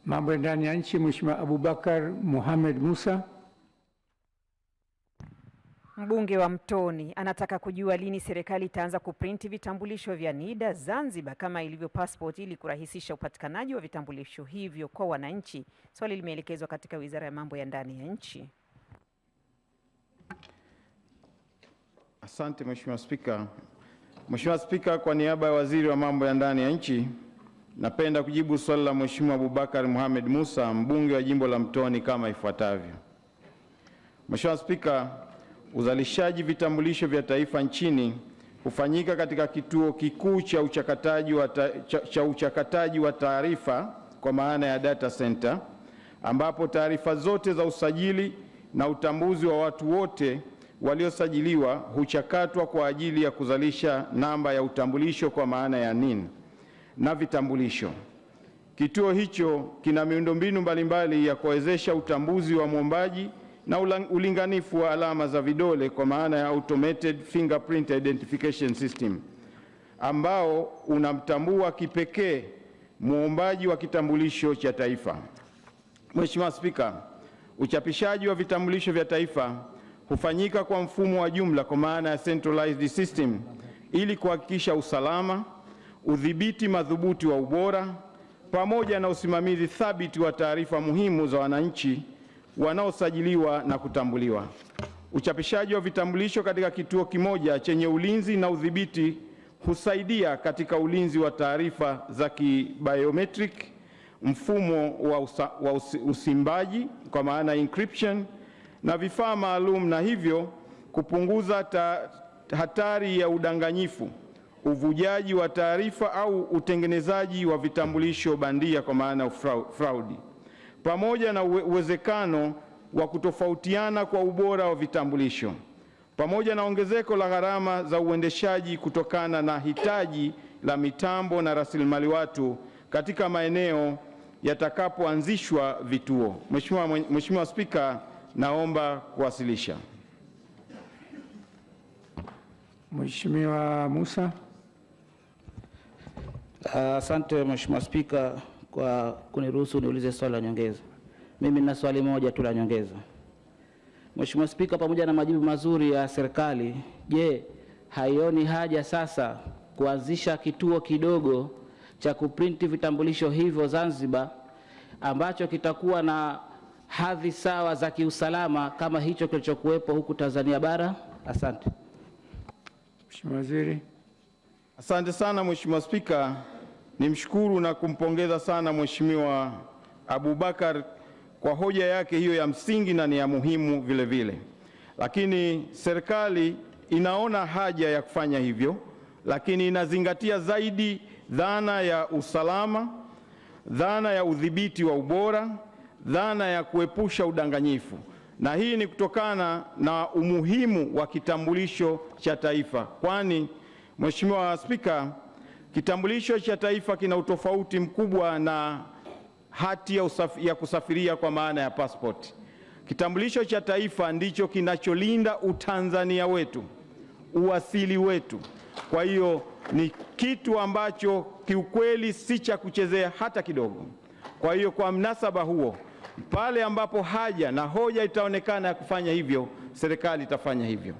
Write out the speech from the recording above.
Mambo ya ndani ya nchi, Mheshimiwa Abubakar Mohamed Musa. Mbunge wa Mtoni anataka kujua lini serikali itaanza kuprinti vitambulisho vya NIDA Zanzibar kama ilivyo passport ili kurahisisha upatikanaji wa vitambulisho hivyo kwa wananchi. Swali limeelekezwa katika Wizara ya Mambo ya Ndani ya Nchi. Asante Mheshimiwa Spika. Mheshimiwa Spika, kwa niaba ya Waziri wa Mambo ya Ndani ya Nchi, napenda kujibu swali la Mheshimiwa Abubakar Mohamed Musa, mbunge wa Jimbo la Mtoni kama ifuatavyo. Mheshimiwa Spika, uzalishaji vitambulisho vya taifa nchini hufanyika katika kituo kikuu cha uchakataji wa taarifa kwa maana ya data center, ambapo taarifa zote za usajili na utambuzi wa watu wote waliosajiliwa huchakatwa kwa ajili ya kuzalisha namba ya utambulisho kwa maana ya NIN na vitambulisho. Kituo hicho kina miundombinu mbalimbali ya kuwezesha utambuzi wa mwombaji na ulinganifu wa alama za vidole kwa maana ya Automated Fingerprint Identification System, ambao unamtambua kipekee mwombaji wa kitambulisho cha taifa. Mheshimiwa Spika, uchapishaji wa vitambulisho vya taifa hufanyika kwa mfumo wa jumla kwa maana ya centralized system ili kuhakikisha usalama, udhibiti madhubuti wa ubora pamoja na usimamizi thabiti wa taarifa muhimu za wananchi wanaosajiliwa na kutambuliwa. Uchapishaji wa vitambulisho katika kituo kimoja chenye ulinzi na udhibiti husaidia katika ulinzi wa taarifa za kibiometric, mfumo wa usimbaji kwa maana encryption na vifaa maalum, na hivyo kupunguza hatari ya udanganyifu, uvujaji wa taarifa au utengenezaji wa vitambulisho bandia kwa maana fraudi, pamoja na uwezekano wa kutofautiana kwa ubora wa vitambulisho, pamoja na ongezeko la gharama za uendeshaji kutokana na hitaji la mitambo na rasilimali watu katika maeneo yatakapoanzishwa vituo. Mheshimiwa Spika, naomba kuwasilisha. Mheshimiwa Musa. Asante Mheshimiwa Spika kwa kuniruhusu niulize swali la nyongeza. Mimi nina swali moja tu la nyongeza. Mheshimiwa Spika, pamoja na majibu mazuri ya serikali, je, haioni haja sasa kuanzisha kituo kidogo cha kuprinti vitambulisho hivyo Zanzibar ambacho kitakuwa na hadhi sawa za kiusalama kama hicho kilichokuwepo huku Tanzania bara? Asante. Mheshimiwa Waziri. Asante sana Mheshimiwa Spika. Nimshukuru na kumpongeza sana Mheshimiwa Abubakar kwa hoja yake hiyo ya msingi na ni ya muhimu vile vile. Lakini serikali inaona haja ya kufanya hivyo, lakini inazingatia zaidi dhana ya usalama, dhana ya udhibiti wa ubora, dhana ya kuepusha udanganyifu. Na hii ni kutokana na umuhimu wa kitambulisho cha taifa. Kwani Mheshimiwa Spika, kitambulisho cha taifa kina utofauti mkubwa na hati ya kusafiria kwa maana ya passport. Kitambulisho cha taifa ndicho kinacholinda utanzania wetu, uasili wetu. Kwa hiyo ni kitu ambacho kiukweli si cha kuchezea hata kidogo. Kwa hiyo kwa mnasaba huo, pale ambapo haja na hoja itaonekana ya kufanya hivyo, serikali itafanya hivyo.